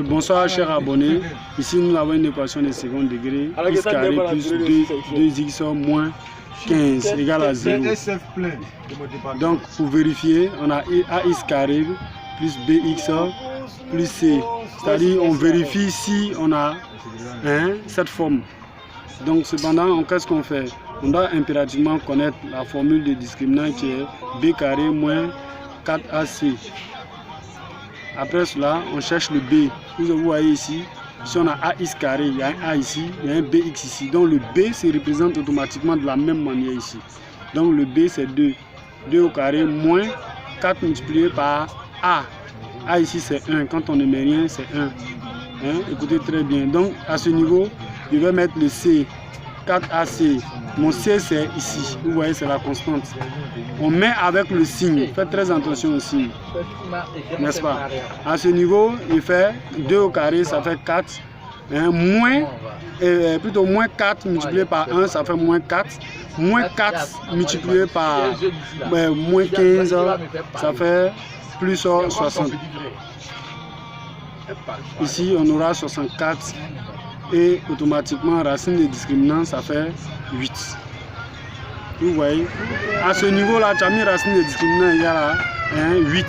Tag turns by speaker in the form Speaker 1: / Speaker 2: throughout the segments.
Speaker 1: Bonsoir chers abonnés, ici nous avons une équation de second degré, x carré plus 2x moins 15 égale à 0. Donc pour vérifier, on a ax carré plus bx plus c, c'est-à-dire on vérifie si on a cette forme. Donc cependant, qu'est-ce qu'on fait? On doit impérativement connaître la formule de discriminant qui est b carré moins 4ac. Après cela, on cherche le b. Vous voyez ici, si on a ax carré, il y a un a ici, il y a un bx ici. Donc le b se représente automatiquement de la même manière ici. Donc le b c'est 2. 2 au carré moins 4 multiplié par a. A ici c'est 1. Quand on ne met rien, c'est 1. Écoutez très bien. Donc à ce niveau, je vais mettre le c. 4ac. Mon c c'est ici. Vous voyez, c'est la constante. On met avec le signe. Faites très attention au signe. N'est-ce pas? À ce niveau, il fait 2 au carré, ça fait 4. Plutôt moins 4 multiplié par 1, ça fait moins 4. Moins 4 multiplié par moins 15, ça fait plus 60. Ici, on aura 64. Et automatiquement, racine de discriminant, ça fait 8. Vous voyez, à ce niveau-là, tu as mis racine de discriminant égale à 8.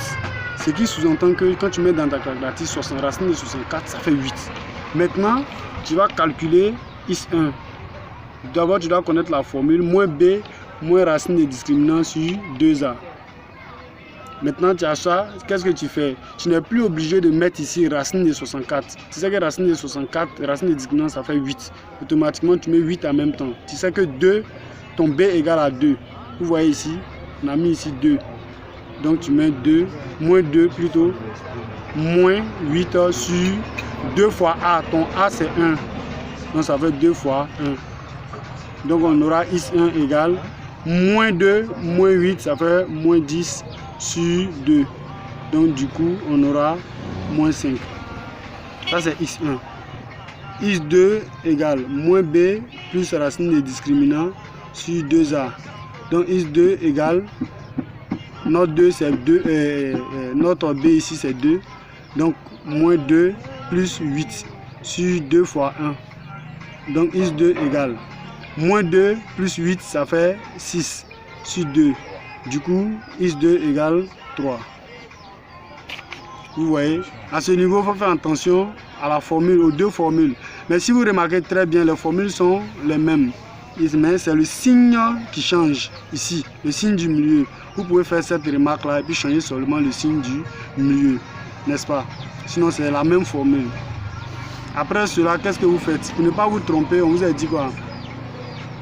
Speaker 1: Ce qui sous-entend que quand tu mets dans ta calculatrice racine de 64, ça fait 8. Maintenant, tu vas calculer x1. D'abord, tu dois connaître la formule moins b moins racine de discriminant sur 2a. Maintenant, tu as ça, qu'est-ce que tu fais? Tu n'es plus obligé de mettre ici racine de 64. Tu sais que racine de 64, racine de discriminant, ça fait 8. Automatiquement, tu mets 8 en même temps. Tu sais que 2, ton b égale à 2. Vous voyez ici, on a mis ici 2. Donc, tu mets 2, moins 2 plutôt, moins 8 sur 2 fois a. Ton a, c'est 1. Donc, ça fait 2 fois 1. Donc, on aura x1 égale moins 2, moins 8, ça fait moins 10. Sur 2. Donc du coup on aura moins 5. Ça c'est x1. x2 égale moins b plus racine de discriminant sur 2a. Donc x2 égale notre 2 c'est 2, notre b ici c'est 2. Donc moins 2 plus 8 sur 2 fois 1. Donc x2 égale moins 2 plus 8, ça fait 6 sur 2. Du coup, x2 égale 3. Vous voyez, à ce niveau, il faut faire attention à la formule, aux deux formules. Mais si vous remarquez très bien, les formules sont les mêmes. Mais c'est le signe qui change ici, le signe du milieu. Vous pouvez faire cette remarque-là et puis changer seulement le signe du milieu, n'est-ce pas? Sinon, c'est la même formule. Après cela, qu'est-ce que vous faites? Pour ne pas vous tromper, on vous a dit quoi?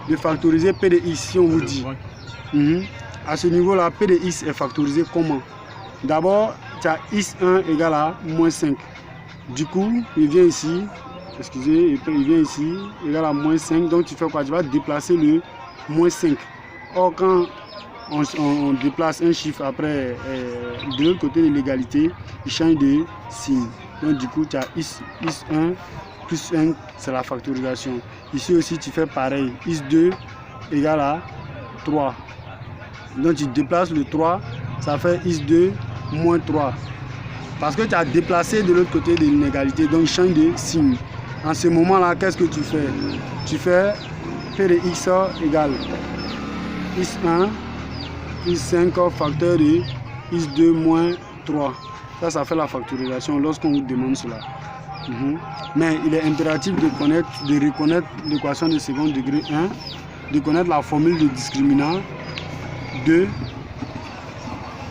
Speaker 1: De factoriser P de x, si on vous dit. À ce niveau-là, P de x est factorisé comment? D'abord, tu as x1 égale à moins 5. Du coup, il vient ici, excusez, il vient ici, égale à moins 5. Donc, tu fais quoi? Tu vas déplacer le moins 5. Or, quand on déplace un chiffre après, de l'autre côté de l'égalité, il change de signe. Donc, du coup, tu as x1 plus 5, c'est la factorisation. Ici aussi, tu fais pareil. x2 égale à 3. Donc tu déplaces le 3, ça fait x2 moins 3. Parce que tu as déplacé de l'autre côté de l'inégalité, donc change de signe. En ce moment-là, qu'est-ce que tu fais? Tu fais P de x égale x1 plus 5 facteur de x2 moins 3. Ça fait la factorisation lorsqu'on vous demande cela. Mais il est impératif de reconnaître l'équation de second degré 1, de connaître la formule de discriminant 2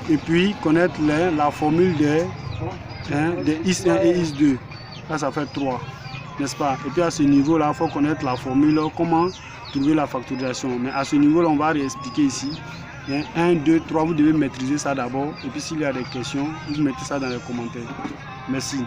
Speaker 1: et puis connaître la formule de x1 et x2. Ça fait 3, n'est-ce pas? Et puis à ce niveau là, il faut connaître la formule, comment trouver la factorisation. Mais à ce niveau là, on va réexpliquer ici. 1, 2, 3, vous devez maîtriser ça d'abord. Et puis s'il y a des questions, vous mettez ça dans les commentaires. Merci.